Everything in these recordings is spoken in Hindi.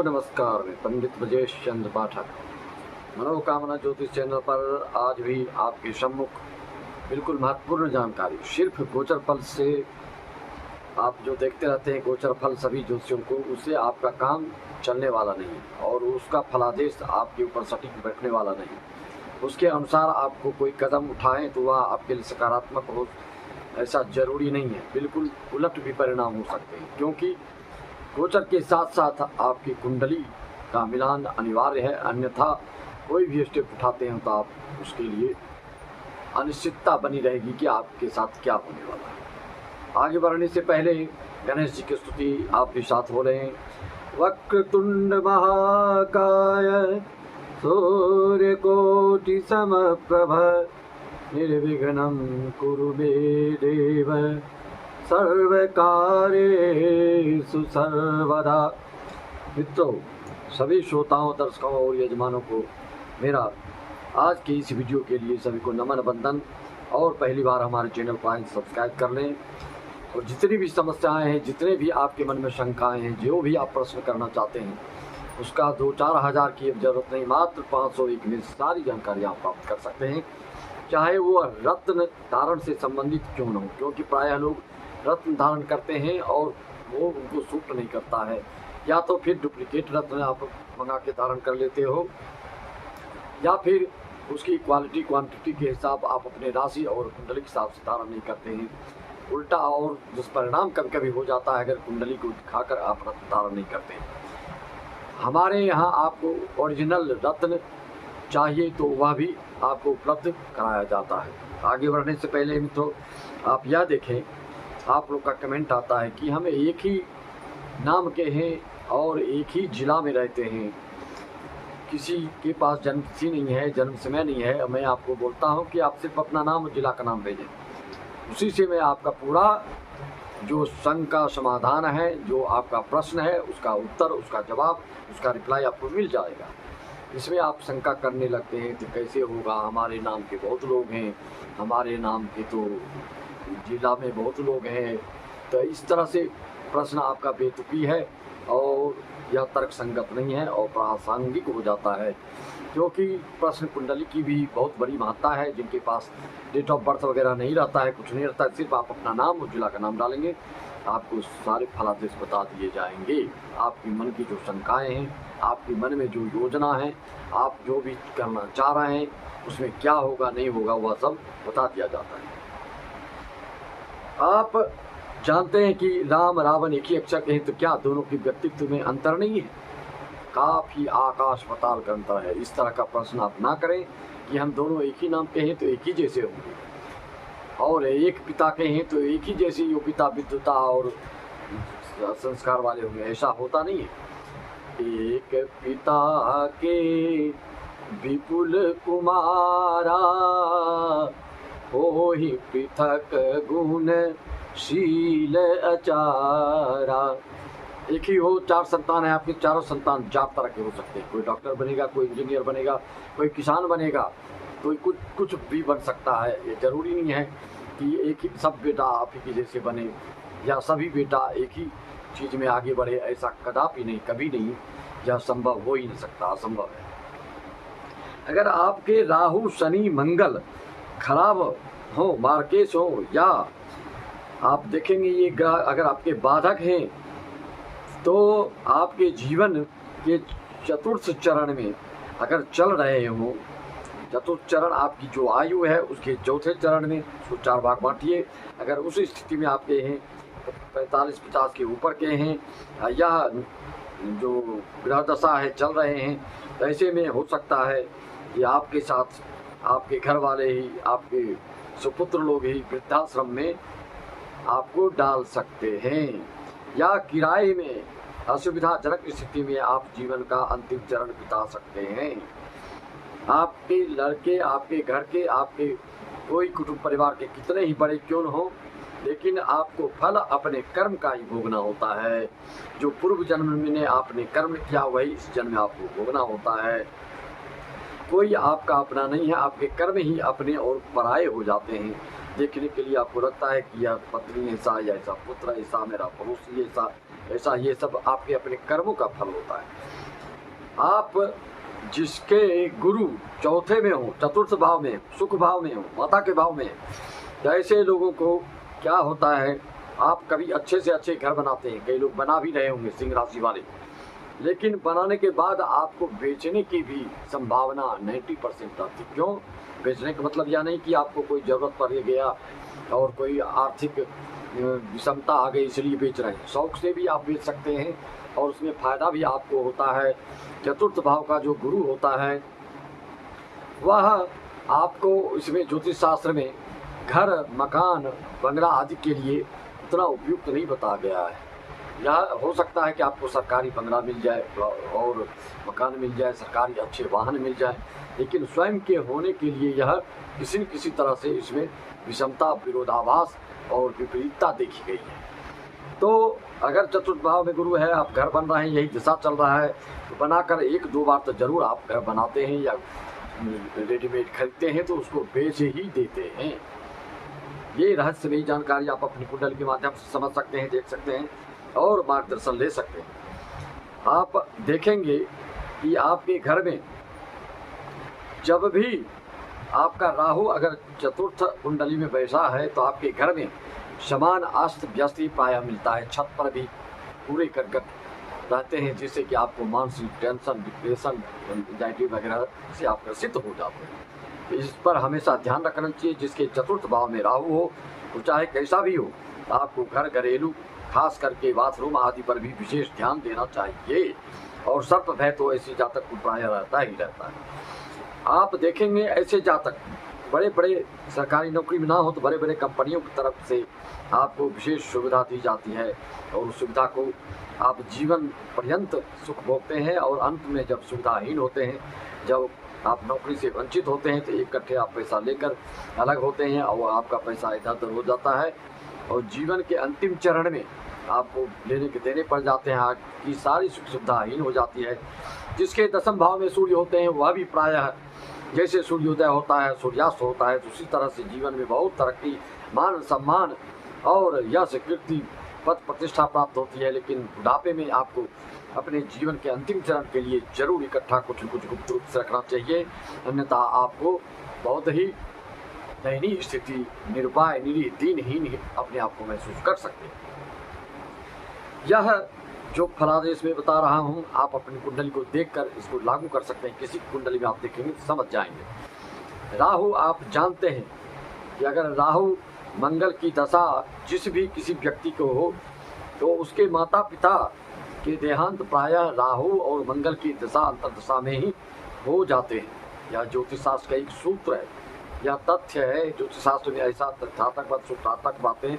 नमस्कार। मैं पंडित ब्रजेश चंद्र पाठक मनोकामना ज्योतिष चैनल पर आज भी आपके सम्मुख बिल्कुल महत्वपूर्ण जानकारी सिर्फ गोचर फल से। आप जो देखते रहते हैं गोचर फल सभी ज्योतिषियों को, उससे आपका काम चलने वाला नहीं और उसका फलादेश आपके ऊपर सटीक बैठने वाला नहीं। उसके अनुसार आपको कोई कदम उठाएं तो वह आपके लिए सकारात्मक हो, ऐसा जरूरी नहीं है। बिल्कुल उलट भी परिणाम हो सकते हैं, क्योंकि गोचर के साथ साथ आपकी कुंडली का मिलान अनिवार्य है। अन्यथा कोई भी स्टेप उठाते हैं तो आप उसके लिए अनिश्चितता बनी रहेगी कि आपके साथ क्या होने वाला है। आगे बढ़ने से पहले गणेश जी की स्तुति आप भी साथ हो रहे हैं। वक्रतुंड महाकाय सूर्यकोटि समप्रभ निर्विघ्नं कुरु मे देव सर्वकार्येषु सर्वदा। मित्रों, सभी श्रोताओं, दर्शकों और यजमानों को मेरा आज की इस वीडियो के लिए सभी को नमन वंदन। और पहली बार हमारे चैनल को आए सब्सक्राइब कर लें। और जितनी भी समस्याएं हैं, जितने भी आपके मन में शंकाएं हैं, जो भी आप प्रश्न करना चाहते हैं, उसका 2-4 हज़ार की जरूरत नहीं, मात्र 501 में सारी जानकारी आप प्राप्त कर सकते हैं। चाहे वो रत्न धारण से संबंधित क्यों न हो, क्योंकि प्रायः लोग रत्न धारण करते हैं और वो उनको सूट नहीं करता है। या तो फिर डुप्लीकेट रत्न आप मंगा के धारण कर लेते हो, या फिर उसकी क्वालिटी क्वांटिटी के हिसाब आप अपने राशि और कुंडली के हिसाब से धारण नहीं करते हैं। उल्टा और दुष्परिणाम कभी कभी हो जाता है अगर कुंडली को दिखाकर आप रत्न धारण नहीं करते हैं। हमारे यहाँ आपको ओरिजिनल रत्न चाहिए तो वह भी आपको उपलब्ध कराया जाता है। आगे बढ़ने से पहले मित्रों, आप यह देखें, आप लोग का कमेंट आता है कि हम एक ही नाम के हैं और एक ही जिला में रहते हैं, किसी के पास जन्मतिथि नहीं है, जन्म समय नहीं है। मैं आपको बोलता हूं कि आप सिर्फ अपना नाम और जिला का नाम भेजें, उसी से मैं आपका पूरा जो शंका समाधान है, जो आपका प्रश्न है, उसका उत्तर, उसका जवाब, उसका रिप्लाई आपको मिल जाएगा। इसमें आप शंका करने लगते हैं कि कैसे होगा, हमारे नाम के बहुत लोग हैं, हमारे नाम के तो जिला में बहुत लोग हैं। तो इस तरह से प्रश्न आपका बेतुकी है और यह तर्क संगत नहीं है और प्रासंगिक हो जाता है, क्योंकि प्रश्न कुंडली की भी बहुत बड़ी महत्ता है। जिनके पास डेट ऑफ बर्थ वगैरह नहीं रहता है, कुछ नहीं रहता है, सिर्फ आप अपना नाम और जिला का नाम डालेंगे, आपको सारे फलादेश बता दिए जाएंगे। आपकी मन की जो शंकाएँ हैं, आपके मन में जो योजना है, आप जो भी करना चाह रहे हैं, उसमें क्या होगा नहीं होगा, वह सब बता दिया जाता है। आप जानते हैं कि राम रावण एक ही अक्षर के हैं, तो क्या दोनों के व्यक्तित्व में अंतर नहीं है? काफी आकाश पाताल का अंतर है। इस तरह का प्रश्न आप ना करें कि हम दोनों एक ही नाम के हैं तो एक ही जैसे होंगे, और एक पिता के हैं तो एक ही जैसे योग्यता विद्वता और संस्कार वाले होंगे, ऐसा होता नहीं है। एक पिता के विपुल कुमारा हो ही पृथक गुण शील अचारा। एक ही हो, 4 संतान है आपके, चारों संतान 4 तरह के हो सकते हैं। कोई डॉक्टर बनेगा, कोई इंजीनियर बनेगा, कोई किसान बनेगा, कोई कुछ भी बन सकता है। ये जरूरी नहीं है कि एक ही सब बेटा आप ही जैसे बने या सभी बेटा एक ही चीज़ में आगे बढ़े, ऐसा कदापि नहीं, कभी नहीं, यह संभव हो ही नहीं सकता, असंभव है। अगर आपके राहु शनि मंगल खराब हो, मार्केश हो, या आप देखेंगे ये ग्रह अगर आपके बाधक हैं, तो आपके जीवन के चतुर्थ चरण में अगर चल रहे हो, चतुर्थ चरण आपकी जो आयु है उसके चौथे चरण में, उसको 4 भाग बांटिए। अगर उस स्थिति में आपके हैं, 45-50 के ऊपर के हैं, या जो ग्रह दशा है चल रहे हैं, तो ऐसे में हो सकता है कि आपके साथ आपके घर वाले ही, आपके सुपुत्र लोग ही वृद्धाश्रम में आपको डाल सकते हैं, या किराए में असुविधाजनक स्थिति में आप जीवन का अंतिम चरण बिता सकते हैं। आपके लड़के, आपके घर के, आपके कोई कुटुंब परिवार के कितने ही बड़े क्यों न हो, लेकिन आपको फल अपने कर्म का ही भोगना होता है। जो पूर्व जन्म में आपने कर्म किया वही इस जन्म में आपको भोगना होता है। कोई आपका अपना नहीं है, आपके कर्म ही अपने और पराये हो जाते हैं। देखने के लिए आपको लगता है कि यह पत्नी ऐसा या ऐसा पुत्र ऐसा मेरा पड़ोसी ऐसा ऐसा, ये सब आपके अपने कर्मों का फल होता है। आप जिसके गुरु चौथे में हो, चतुर्थ भाव में, सुख भाव में हो, माता के भाव में, तो ऐसे लोगों को क्या होता है, आप कभी अच्छे से अच्छे घर बनाते हैं, कई लोग बना भी रहे होंगे सिंह राशि वाले, लेकिन बनाने के बाद आपको बेचने की भी संभावना 90% आती। क्यों बेचने का मतलब यह नहीं कि आपको कोई ज़रूरत पड़ गया और कोई आर्थिक विषमता आ गई इसलिए बेच रहे हैं, शौक से भी आप बेच सकते हैं और उसमें फ़ायदा भी आपको होता है। चतुर्थ भाव का जो गुरु होता है वह आपको इसमें ज्योतिष शास्त्र में घर, मकान, बंगला आदि के लिए उतना उपयुक्त नहीं बताया गया है। यह हो सकता है कि आपको सरकारी बंगला मिल जाए और मकान मिल जाए, सरकारी अच्छे वाहन मिल जाए, लेकिन स्वयं के होने के लिए यह किसी न किसी तरह से इसमें विषमता, विरोधाभास और विपरीतता देखी गई है। तो अगर चतुर्थ भाव में गुरु है, आप घर बन रहे हैं, यही दिशा चल रहा है, तो बनाकर 1-2 बार तो जरूर आप घर बनाते हैं या रेडीमेड खरीदते हैं तो उसको बेच ही देते हैं। ये रहस्यमयी जानकारी आप अपनी कुंडली के माध्यम से समझ सकते हैं, देख सकते हैं और मार्गदर्शन ले सकते हैं। आप देखेंगे कि आपके घर में जब भी आपका राहु अगर चतुर्थ कुंडली में बैठा है तो आपके घर में समान अस्त व्यस्त ही पाया मिलता है। छत पर भी पूरे करकट रहते हैं, जिससे कि आपको मानसिक टेंशन, डिप्रेशन, एंजाइटी वगैरह से आप ग्रसित हो जाते हैं। तो इस पर हमेशा ध्यान रखना चाहिए। जिसके चतुर्थ भाव में राहु हो तो चाहे कैसा भी हो, आपको घर, घरेलू, खास करके बाथरूम आदि पर भी विशेष ध्यान देना चाहिए। और सर्प भय तो ऐसे जातक को प्रायः रहता ही रहता है। आप देखेंगे ऐसे जातक बड़े बड़े सरकारी नौकरी में ना हो तो बड़े बड़े कंपनियों की तरफ से आपको विशेष सुविधा दी जाती है और उस सुविधा को आप जीवन पर्यंत सुख भोगते हैं। और अंत में जब सुविधाहीन होते हैं, जब आप नौकरी से वंचित होते हैं, तो इकट्ठे आप पैसा लेकर अलग होते हैं और आपका पैसा इधर उधर हो जाता है और जीवन के अंतिम चरण में आपको लेने के देने पड़ जाते हैं, आपकी सारी सुख सुविधाहीन हो जाती है। जिसके दशम भाव में सूर्य होते हैं वह भी प्रायः जैसे सूर्योदय होता है, सूर्यास्त होता है, तो उसी तरह से जीवन में बहुत तरक्की, मान सम्मान और यश, कीर्ति, पद प्रतिष्ठा प्राप्त होती है। लेकिन बुढ़ापे में आपको अपने जीवन के अंतिम चरण के लिए जरूर इकट्ठा कुछ न कुछ गुप्त रूप से रखना चाहिए, अन्यथा आपको बहुत ही दयनीय स्थिति, निरुपाय, निरीह, दीनहीन अपने आप को महसूस कर सकते हैं। यह जो फलादेश में बता रहा हूँ, आप अपनी कुंडली को देखकर इसको लागू कर सकते हैं। किसी कुंडली में आप देखेंगे तो समझ जाएंगे। राहु, आप जानते हैं कि अगर राहु मंगल की दशा जिस भी किसी व्यक्ति को हो तो उसके माता पिता के देहांत प्रायः राहु और मंगल की दशा अंतर्दशा में ही हो जाते हैं। यह ज्योतिष शास्त्र का एक सूत्र है, यह तथ्य है। ज्योतिष शास्त्र में ऐसा तथ्यात्मक सूत्रात्मक बातें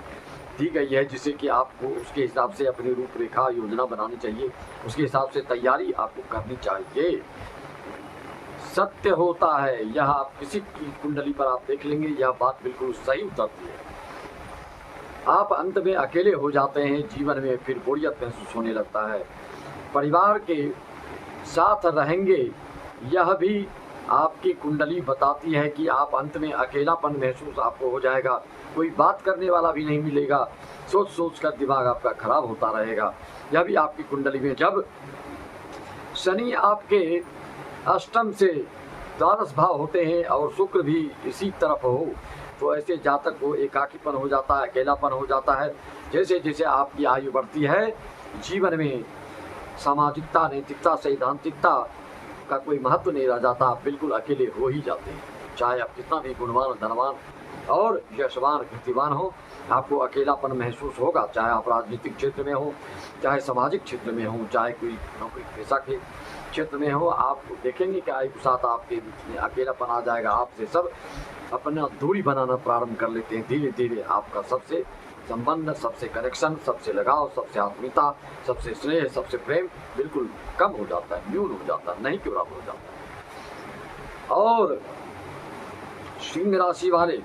दी गई है जिससे कि आपको उसके हिसाब से अपनी रूपरेखा योजना बनानी चाहिए, उसके हिसाब से तैयारी आपको करनी चाहिए। सत्य होता है, यह आप किसी की कुंडली पर आप देख लेंगे, यह बात बिल्कुल सही उतरती है। आप अंत में अकेले हो जाते हैं, जीवन में फिर बोरियत महसूस होने लगता है। परिवार के साथ रहेंगे, यह भी आपकी कुंडली बताती है कि आप अंत में अकेलापन महसूस आपको हो जाएगा, कोई बात करने वाला भी नहीं मिलेगा, सोच सोच कर दिमाग आपका खराब होता रहेगा। यह भी आपकी कुंडली में जब शनि आपके अष्टम से द्वादश भाव होते हैं और शुक्र भी इसी तरफ हो तो ऐसे जातक को एकाकीपन हो जाता है, अकेलापन हो जाता है। जैसे जैसे आपकी आयु बढ़ती है, जीवन में सामाजिकता, नैतिकता, सैद्धांतिकता का कोई महत्व नहीं रह जाता, आप बिल्कुल अकेले हो ही जाते हैं। चाहे आप कितना भी गुणवान, धनवान और यशवान, कीर्तिवान हो, आपको अकेलापन महसूस होगा। चाहे आप राजनीतिक क्षेत्र में हो, चाहे सामाजिक क्षेत्र में हो, चाहे कोई नौकरी पेशा के क्षेत्र में हो, आप देखेंगे कि आयु के साथ आपके बीच में अकेलापन आ जाएगा। आपसे सब अपना दूरी बनाना प्रारंभ कर लेते हैं। धीरे धीरे आपका सबसे संबंध, सबसे कनेक्शन, सबसे लगाव, सबसे आत्मीयता, सबसे स्नेह, सबसे प्रेम बिल्कुल कम हो जाता है, न्यून हो जाता है, नहीं के बराबर हो जाता है। और सिंह राशि वाले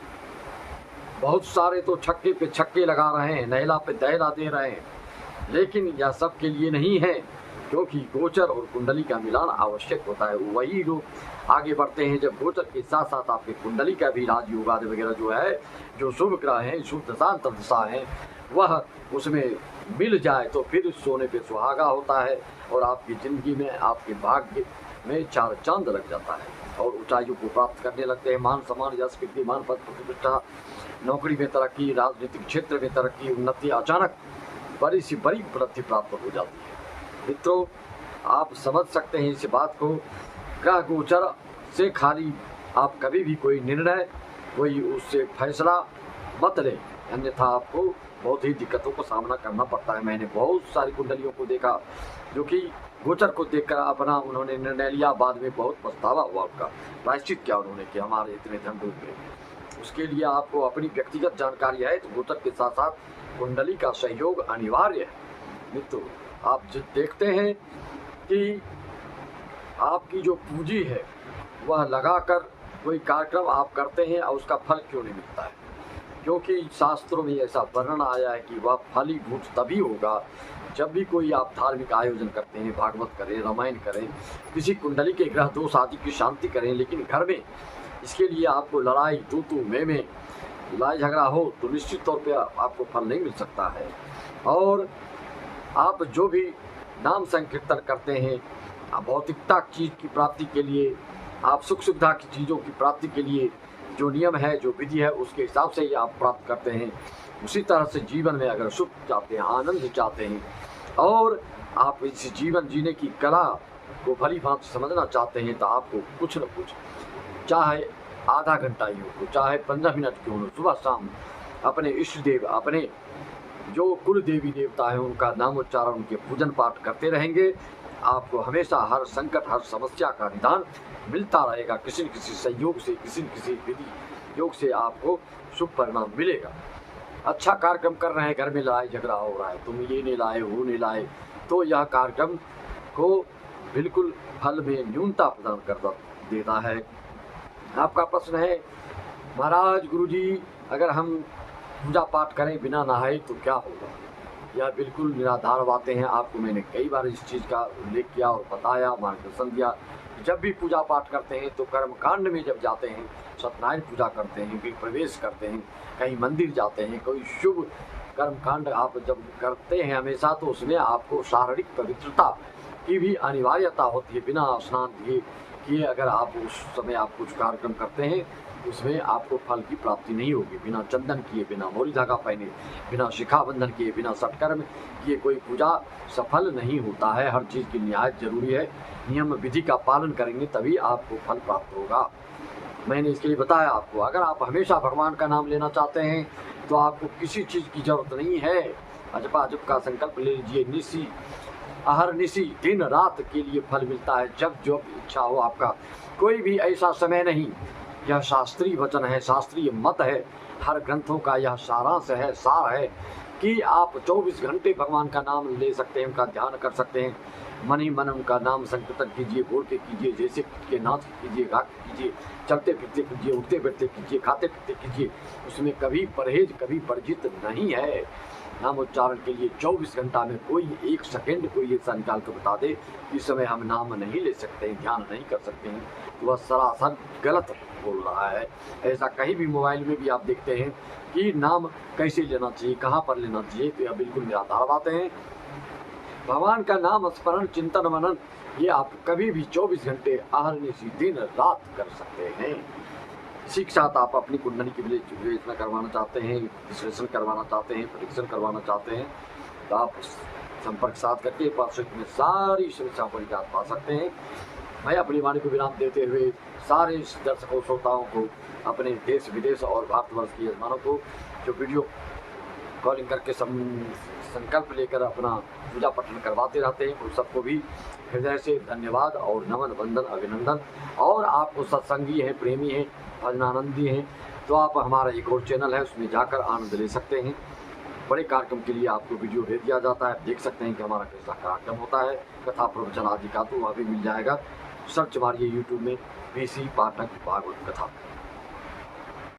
बहुत सारे तो छक्के पे छक्के लगा रहे हैं, नहला पे दहला दे रहे हैं, लेकिन यह सब के लिए नहीं है। क्योंकि गोचर और कुंडली का मिलान आवश्यक होता है। वही लोग आगे बढ़ते हैं जब गोचर के साथ साथ आपके कुंडली का भी राजयोग आदि वगैरह जो है, जो शुभ ग्रह हैं, शुभ दशा अंतर्दशा हैं, वह उसमें मिल जाए तो फिर सोने पे सुहागा होता है और आपकी ज़िंदगी में, आपके भाग्य में चार चांद लग जाता है और ऊंचाइयों को प्राप्त करने लगते हैं। मान सम्मान, यश, कीर्ति, मान, पद, प्रतिष्ठा, नौकरी में तरक्की, राजनीतिक क्षेत्र में तरक्की, उन्नति, अचानक बड़ी सी बड़ी उपलब्धि प्राप्त हो जाती है। मित्रों, आप समझ सकते हैं इस बात को। ग्रह गोचर से खाली आप कभी भी कोई निर्णय, कोई उससे फैसला मत लें, अन्यथा आपको बहुत ही दिक्कतों का सामना करना पड़ता है। मैंने बहुत सारी कुंडलियों को देखा जो कि गोचर को देखकर अपना उन्होंने निर्णय लिया, बाद में बहुत पछतावा हुआ। उनका प्रायश्चित क्या उन्होंने किया, हमारे इतने धन डूब गए। उसके लिए आपको अपनी व्यक्तिगत जानकारी है तो गोचर के साथ साथ कुंडली का सहयोग अनिवार्य है। मित्रों, आप जो देखते हैं कि आपकी जो पूंजी है वह लगाकर कोई कार्यक्रम आप करते हैं और उसका फल क्यों नहीं मिलता है, क्योंकि शास्त्रों में ऐसा वर्णन आया है कि वह फलीभूत तभी होगा जब भी कोई आप धार्मिक आयोजन करते हैं, भागवत करें, रामायण करें, किसी कुंडली के ग्रह दोष आदि की शांति करें, लेकिन घर में इसके लिए आपको लड़ाई, तू मैं, लड़ाई झगड़ा हो तो निश्चित तौर पे आपको फल नहीं मिल सकता है। और आप जो भी नाम संकीर्तन करते हैं, भौतिकता चीज़ की प्राप्ति के लिए, आप सुख सुविधा की चीज़ों की प्राप्ति के लिए जो नियम है, जो विधि है, उसके हिसाब से ही आप प्राप्त करते हैं। उसी तरह से जीवन में अगर सुख चाहते हैं, आनंद चाहते हैं और आप इस जीवन जीने की कला को भली भांति समझना चाहते हैं तो आपको कुछ न कुछ, चाहे आधा घंटा ही हो, चाहे 15 मिनट क्यों हो, सुबह शाम अपने इष्ट देव, अपने जो कुल देवी देवता हैं उनका नामोच्चारण, उनके पूजन पाठ करते रहेंगे, आपको हमेशा हर संकट, हर समस्या का निदान मिलता रहेगा। किसी न किसी संयोग से, किसी न किसी विधि योग से आपको शुभ परिणाम मिलेगा। अच्छा कार्यक्रम कर रहे हैं, घर में लड़ाई झगड़ा हो रहा है, तुम ये नहीं लाए, वो नहीं लाए, तो यह कार्यक्रम को बिल्कुल फल में न्यूनता प्रदान कर देता है। आपका प्रश्न है, महाराज गुरुजी, अगर हम पूजा पाठ करें बिना नहाए तो क्या होगा? यह बिल्कुल निराधार बातें हैं। आपको मैंने कई बार इस चीज़ का उल्लेख किया और बताया, मार्गदर्शन दिया। जब भी पूजा पाठ करते हैं तो कर्म कांड में जब जाते हैं, सत्यनारायण पूजा करते हैं, कहीं प्रवेश करते हैं, कहीं मंदिर जाते हैं, कोई शुभ कर्म कांड आप जब करते हैं हमेशा, तो उसमें आपको शारीरिक पवित्रता की भी अनिवार्यता होती है। बिना स्नान किए अगर आप उस समय आप कुछ कार्यक्रम करते हैं उसमें आपको फल की प्राप्ति नहीं होगी। बिना चंदन किए, बिना मोरी धागा पहने, बिना शिखा बंधन किए, बिना सत्कर्म किए कोई पूजा सफल नहीं होता है। हर चीज़ की निहायत जरूरी है। नियम विधि का पालन करेंगे तभी आपको फल प्राप्त होगा। मैंने इसके लिए बताया आपको। अगर आप हमेशा भगवान का नाम लेना चाहते हैं तो आपको किसी चीज़ की जरूरत नहीं है। अजपा अजब का संकल्प ले लीजिए, निसी अहरनिशी दिन रात के लिए फल मिलता है, जब जो इच्छा हो आपका। कोई भी ऐसा समय नहीं। यह शास्त्रीय वचन है, शास्त्रीय मत है, हर ग्रंथों का यह सारांश है, सार है कि आप 24 घंटे भगवान का नाम ले सकते हैं, उनका ध्यान कर सकते हैं। मन ही मन उनका नाम संकीर्तन कीजिए, बोल के कीजिए, जैसे के नाच कीजिए, गा के कीजिए, चलते फिरते कीजिए, उठते बैठते कीजिए, खाते पीते कीजिए। उसमें कभी परहेज, कभी वर्जित नहीं है। नाम उच्चारण के लिए 24 घंटा में कोई एक सेकंड कोई ऐसा निकाल कर बता दे इस समय हम नाम नहीं ले सकते हैं, ध्यान नहीं कर सकते हैं, तो वह सरासर गलत बोल रहा है। ऐसा कहीं भी मोबाइल में भी आप देखते हैं कि नाम कैसे लेना चाहिए, कहाँ पर लेना चाहिए, तो यह बिल्कुल निराधार बातें हैं। भगवान का नाम स्मरण, चिंतन, मनन ये आप कभी भी 24 घंटे अहरनिशी दिन रात कर सकते हैं। इसी के साथ आप अपनी कुंडली की विवेचना करवाना चाहते हैं, विश्लेषण करवाना चाहते हैं, परीक्षण करवाना चाहते हैं, तो आप संपर्क साध करके पार्षद में सारी समस्याओं पर निजात पा सकते हैं। मैं अपनी वाणी को विराम देते हुए सारे दर्शकों, श्रोताओं को, अपने देश विदेश और भारतवर्ष के यजमानों को जो वीडियो कॉलिंग करके संकल्प लेकर अपना पूजा पठन करवाते रहते हैं, उन सबको भी हृदय से धन्यवाद और नमन, वंदन, अभिनंदन। और आपको सत्संगी हैं, प्रेमी हैं, भजनानंदी हैं, तो आप हमारा एक और चैनल है उसमें जाकर आनंद ले सकते हैं। बड़े कार्यक्रम के लिए आपको वीडियो भेज दिया जाता है, देख सकते हैं कि हमारा कैसा कार्यक्रम होता है, कथा प्रवचन आदि का, तो वहाँ भी मिल जाएगा। सर्च मारिए यूट्यूब में PC पाठक भागवत कथा।